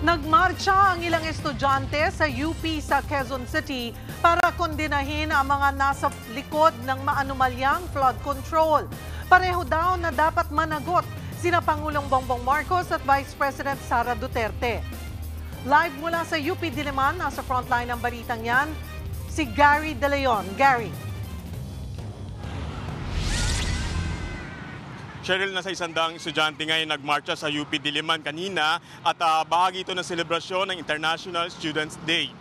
Nagmarcha ang ilang estudyante sa UP sa Quezon City para kondinahin ang mga nasa likod ng maanumalyang flood control. Pareho daw na dapat managot sina Pangulong Bongbong Marcos at Vice President Sara Duterte. Live mula sa UP Diliman, nasa frontline ng balitang yan, si Gary De Leon. Gary. Cheryl, nasa 100 estudyante ngayon nagmarcha sa UP Diliman kanina at bahagi ito ng selebrasyon ng International Students' Day.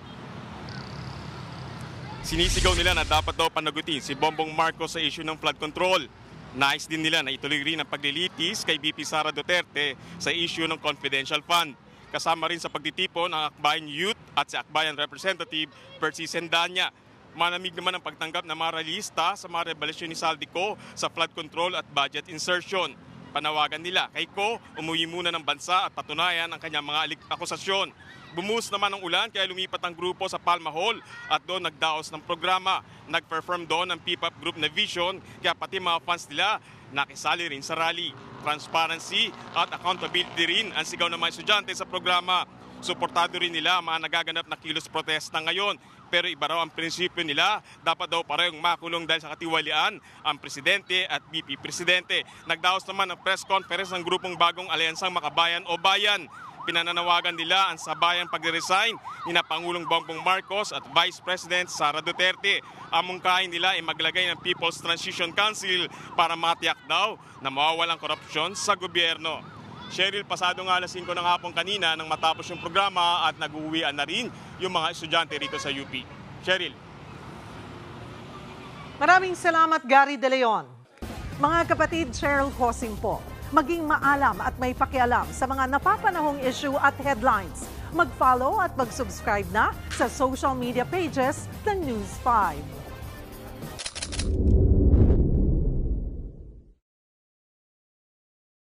Sinisigaw nila na dapat daw panagutin si Bongbong Marcos sa issue ng flood control. Nais din nila na ituloy rin ang paglilitis kay VP Sara Duterte sa issue ng confidential fund. Kasama rin sa pagtitipon ang Akbayan Youth at si Akbayan Representative Percy Sendanya. Manamig naman ang pagtanggap ng mga realista sa mga revelasyon ni Saldico sa flood control at budget insertion. Panawagan nila kay Ko umuwi muna ng bansa at patunayan ang kanyang mga akusasyon. Bumuhos naman ang ulan kaya lumipat ang grupo sa Palma Hall at doon nagdaos ng programa. Nag-perform doon ang P-pop group na Vision kaya pati mga fans nila nakisali rin sa rally. Transparency at accountability rin ang sigaw ng mga estudyante sa programa. Suportado rin nila ang mga nagaganap na kilos protesta ngayon. Pero iba raw ang prinsipyo nila, dapat daw parehong makulong dahil sa katiwalian ang Presidente at VP Presidente. Nagdaos naman ang press conference ng grupong Bagong Alyansang Makabayan o Bayan. Pinananawagan nila ang sabayang pag-resign ni Pangulong Bongbong Marcos at Vice President Sara Duterte. Ang mungkahin nila ay maglagay ng People's Transition Council para matiyak daw na mawawalang korupsyon sa gobyerno. Cheryl, pasado nga alas 5 ng hapon kanina nang matapos yung programa at nag-uwian na rin yung mga estudyante rito sa UP. Cheryl. Maraming salamat, Gary De Leon. Mga kapatid, Cheryl Cosing po. Maging maalam at may pakialam sa mga napapanahong issue at headlines. Mag-follow at mag-subscribe na sa social media pages ng News 5.